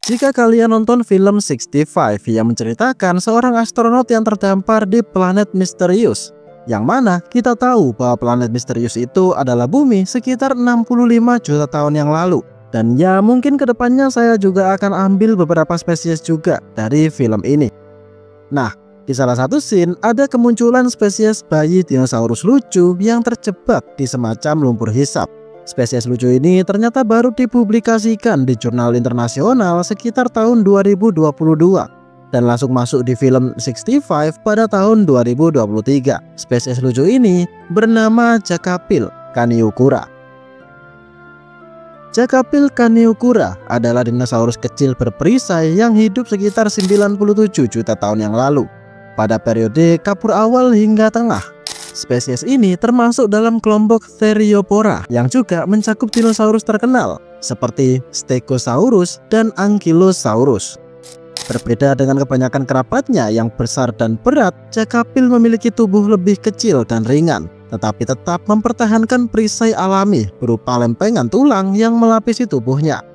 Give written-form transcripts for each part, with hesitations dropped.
Jika kalian nonton film 65 yang menceritakan seorang astronot yang terdampar di planet misterius, yang mana kita tahu bahwa planet misterius itu adalah bumi sekitar 65 juta tahun yang lalu. Dan ya mungkin kedepannya saya juga akan ambil beberapa spesies juga dari film ini. Nah, di salah satu scene ada kemunculan spesies bayi dinosaurus lucu yang terjebak di semacam lumpur hisap. Spesies lucu ini ternyata baru dipublikasikan di jurnal internasional sekitar tahun 2022 dan langsung masuk di film 65 pada tahun 2023. Spesies lucu ini bernama Jacapil Kaniukura. Jacapil Kaniukura adalah dinosaurus kecil berperisai yang hidup sekitar 97 juta tahun yang lalu pada periode Kapur awal hingga tengah. Spesies ini termasuk dalam kelompok Theriophora yang juga mencakup dinosaurus terkenal seperti Stegosaurus dan Ankylosaurus. Berbeda dengan kebanyakan kerabatnya yang besar dan berat, Jacapil memiliki tubuh lebih kecil dan ringan, tetapi tetap mempertahankan perisai alami berupa lempengan tulang yang melapisi tubuhnya.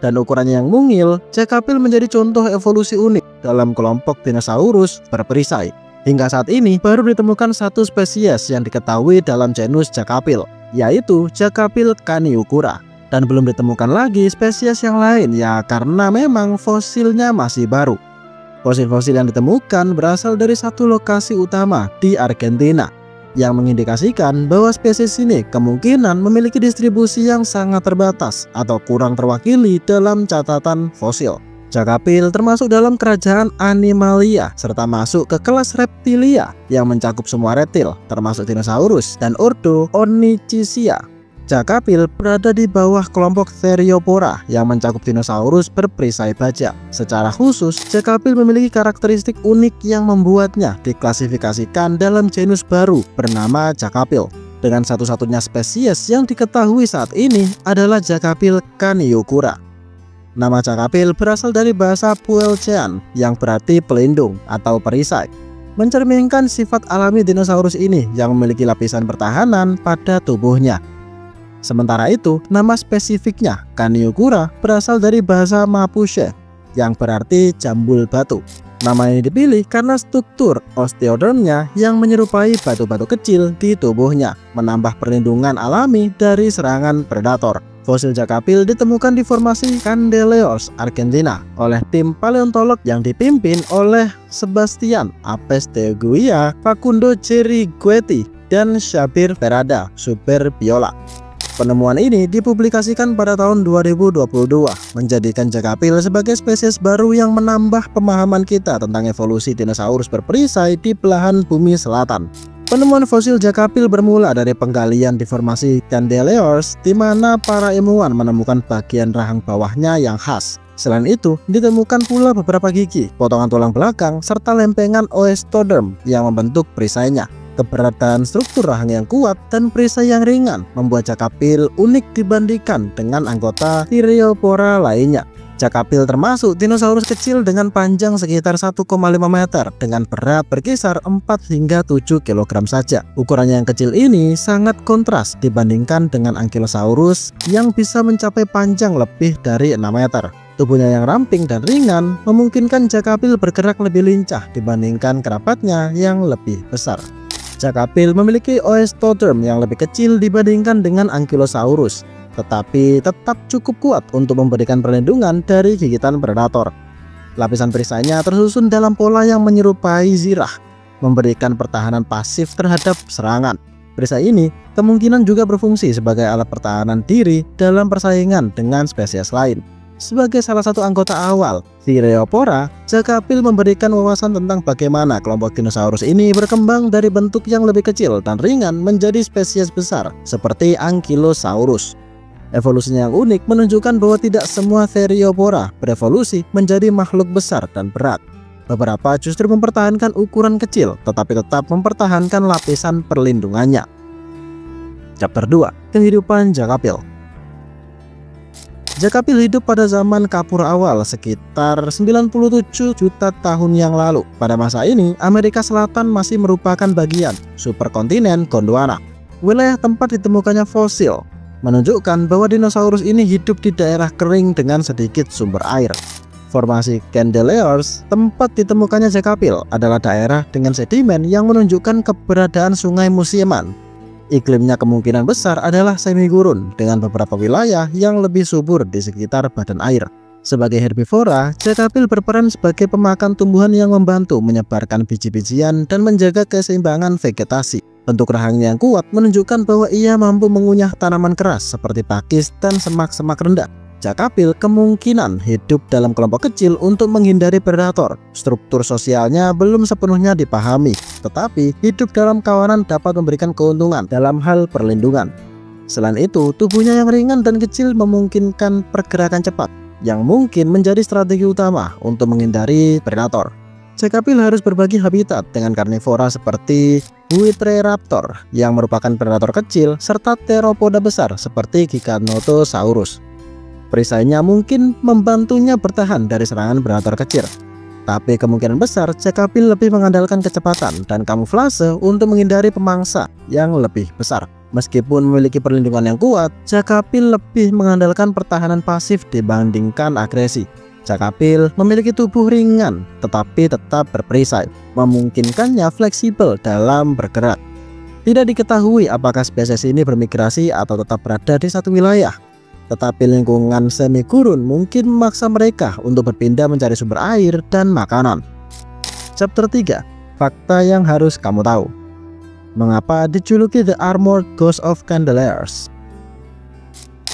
Dan ukurannya yang mungil, Jacapil menjadi contoh evolusi unik dalam kelompok dinosaurus berperisai. Hingga saat ini baru ditemukan satu spesies yang diketahui dalam genus Jacapil, yaitu Jacapil Kaniukura. Dan belum ditemukan lagi spesies yang lain ya karena memang fosilnya masih baru. Fosil-fosil yang ditemukan berasal dari satu lokasi utama di Argentina, yang mengindikasikan bahwa spesies ini kemungkinan memiliki distribusi yang sangat terbatas atau kurang terwakili dalam catatan fosil. Jacapil termasuk dalam kerajaan Animalia serta masuk ke kelas reptilia yang mencakup semua reptil termasuk dinosaurus dan ordo Onychisia. Jacapil berada di bawah kelompok Theriophora yang mencakup dinosaurus berperisai baja. Secara khusus, Jacapil memiliki karakteristik unik yang membuatnya diklasifikasikan dalam genus baru bernama Jacapil. Dengan satu-satunya spesies yang diketahui saat ini adalah Jacapil Kaniukura. Nama Jacapil berasal dari bahasa Puelchean yang berarti pelindung atau perisai, mencerminkan sifat alami dinosaurus ini yang memiliki lapisan pertahanan pada tubuhnya. Sementara itu, nama spesifiknya Kaniukura berasal dari bahasa Mapuche yang berarti jambul batu. Nama ini dipilih karena struktur osteodermnya yang menyerupai batu-batu kecil di tubuhnya, menambah perlindungan alami dari serangan predator. Fosil Jacapil ditemukan di formasi Candeleos, Argentina oleh tim paleontolog yang dipimpin oleh Sebastian Apesteguía, Facundo Cerigueti, dan Xavier Ferrada Superbiola. Penemuan ini dipublikasikan pada tahun 2022, menjadikan Jacapil sebagai spesies baru yang menambah pemahaman kita tentang evolusi dinosaurus berperisai di belahan bumi selatan. Penemuan fosil Jacapil bermula dari penggalian di formasi Candeleos, di mana para ilmuwan menemukan bagian rahang bawahnya yang khas. Selain itu, ditemukan pula beberapa gigi, potongan tulang belakang, serta lempengan osteoderm yang membentuk perisainya. Keberadaan struktur rahang yang kuat dan perisai yang ringan membuat Jacapil unik dibandingkan dengan anggota Theriophora lainnya. Jacapil termasuk dinosaurus kecil dengan panjang sekitar 1,5 meter dengan berat berkisar 4 hingga 7 kg saja. Ukurannya yang kecil ini sangat kontras dibandingkan dengan Ankylosaurus yang bisa mencapai panjang lebih dari 6 meter. Tubuhnya yang ramping dan ringan memungkinkan Jacapil bergerak lebih lincah dibandingkan kerabatnya yang lebih besar. Jacapil memiliki osteoderm yang lebih kecil dibandingkan dengan Ankylosaurus, tetapi tetap cukup kuat untuk memberikan perlindungan dari gigitan predator. Lapisan perisainya tersusun dalam pola yang menyerupai zirah, memberikan pertahanan pasif terhadap serangan. Perisai ini kemungkinan juga berfungsi sebagai alat pertahanan diri dalam persaingan dengan spesies lain. Sebagai salah satu anggota awal Theriophora, Jacapil memberikan wawasan tentang bagaimana kelompok dinosaurus ini berkembang dari bentuk yang lebih kecil dan ringan menjadi spesies besar seperti Ankylosaurus. Evolusinya yang unik menunjukkan bahwa tidak semua Theriophora berevolusi menjadi makhluk besar dan berat. Beberapa justru mempertahankan ukuran kecil tetapi tetap mempertahankan lapisan perlindungannya. Chapter 2. Kehidupan Jacapil. Jacapil hidup pada zaman Kapur awal sekitar 97 juta tahun yang lalu. Pada masa ini, Amerika Selatan masih merupakan bagian superkontinen Gondwana. Wilayah tempat ditemukannya fosil menunjukkan bahwa dinosaurus ini hidup di daerah kering dengan sedikit sumber air. Formasi Candeliers, tempat ditemukannya Cekapil, adalah daerah dengan sedimen yang menunjukkan keberadaan sungai musiman. Iklimnya kemungkinan besar adalah semi gurun dengan beberapa wilayah yang lebih subur di sekitar badan air. Sebagai herbivora, Cekapil berperan sebagai pemakan tumbuhan yang membantu menyebarkan biji-bijian dan menjaga keseimbangan vegetasi. Bentuk rahangnya yang kuat menunjukkan bahwa ia mampu mengunyah tanaman keras seperti pakis dan semak-semak rendah. Cekapil kemungkinan hidup dalam kelompok kecil untuk menghindari predator. Struktur sosialnya belum sepenuhnya dipahami, tetapi hidup dalam kawanan dapat memberikan keuntungan dalam hal perlindungan. Selain itu, tubuhnya yang ringan dan kecil memungkinkan pergerakan cepat, yang mungkin menjadi strategi utama untuk menghindari predator. Cekapil harus berbagi habitat dengan karnivora seperti Buitreraptor yang merupakan predator kecil serta teropoda besar seperti Giganotosaurus. Perisainya mungkin membantunya bertahan dari serangan predator kecil. Tapi kemungkinan besar Cekapil lebih mengandalkan kecepatan dan kamuflase untuk menghindari pemangsa yang lebih besar. Meskipun memiliki perlindungan yang kuat, Cekapil lebih mengandalkan pertahanan pasif dibandingkan agresi. Cekapil memiliki tubuh ringan tetapi tetap berperisai, memungkinkannya fleksibel dalam bergerak. Tidak diketahui apakah spesies ini bermigrasi atau tetap berada di satu wilayah. Tetapi lingkungan semi gurun mungkin memaksa mereka untuk berpindah mencari sumber air dan makanan. Chapter 3. Fakta yang harus kamu tahu. Mengapa dijuluki The Armored Ghost of Candeliers?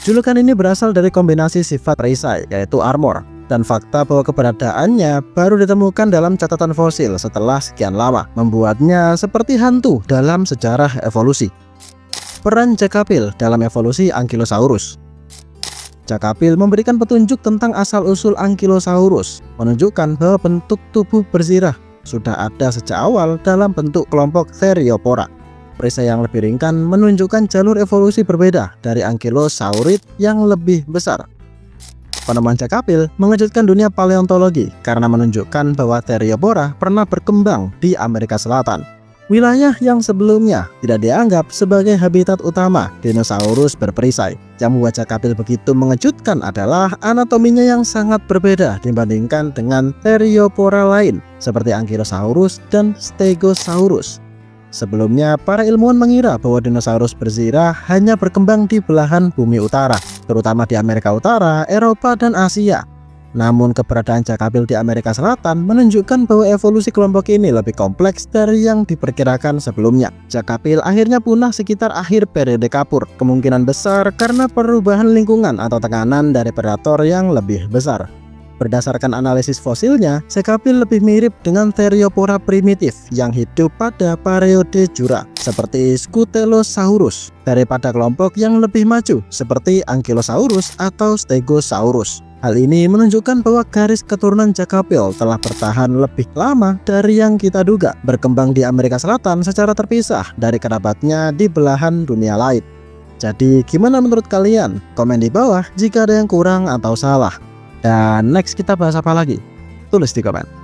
Julukan ini berasal dari kombinasi sifat perisai, yaitu armor, dan fakta bahwa keberadaannya baru ditemukan dalam catatan fosil setelah sekian lama, membuatnya seperti hantu dalam sejarah evolusi. Peran Cekapil dalam evolusi Ankylosaurus. Cekapil memberikan petunjuk tentang asal-usul Ankylosaurus, menunjukkan bahwa bentuk tubuh berzirah sudah ada sejak awal dalam bentuk kelompok Theriophora. Perisai yang lebih ringkan menunjukkan jalur evolusi berbeda dari Ankylosaurid yang lebih besar. Penemuan Cekapil mengejutkan dunia paleontologi karena menunjukkan bahwa Theriophora pernah berkembang di Amerika Selatan, wilayah yang sebelumnya tidak dianggap sebagai habitat utama dinosaurus berperisai. Yang membuat Cekapil begitu mengejutkan adalah anatominya yang sangat berbeda dibandingkan dengan Theriophora lain seperti Ankylosaurus dan Stegosaurus. Sebelumnya, para ilmuwan mengira bahwa dinosaurus berzirah hanya berkembang di belahan bumi utara, terutama di Amerika Utara, Eropa, dan Asia. Namun keberadaan Cekapil di Amerika Selatan menunjukkan bahwa evolusi kelompok ini lebih kompleks dari yang diperkirakan sebelumnya. Cekapil akhirnya punah sekitar akhir periode Kapur, kemungkinan besar karena perubahan lingkungan atau tekanan dari predator yang lebih besar. Berdasarkan analisis fosilnya, Cekapil lebih mirip dengan Theriophora primitif yang hidup pada periode Jura seperti Scutellosaurus daripada kelompok yang lebih maju seperti Ankylosaurus atau Stegosaurus. Hal ini menunjukkan bahwa garis keturunan Cekapil telah bertahan lebih lama dari yang kita duga, berkembang di Amerika Selatan secara terpisah dari kerabatnya di belahan dunia lain. Jadi gimana menurut kalian? Komen di bawah jika ada yang kurang atau salah. Dan next kita bahas apa lagi? Tulis di komen.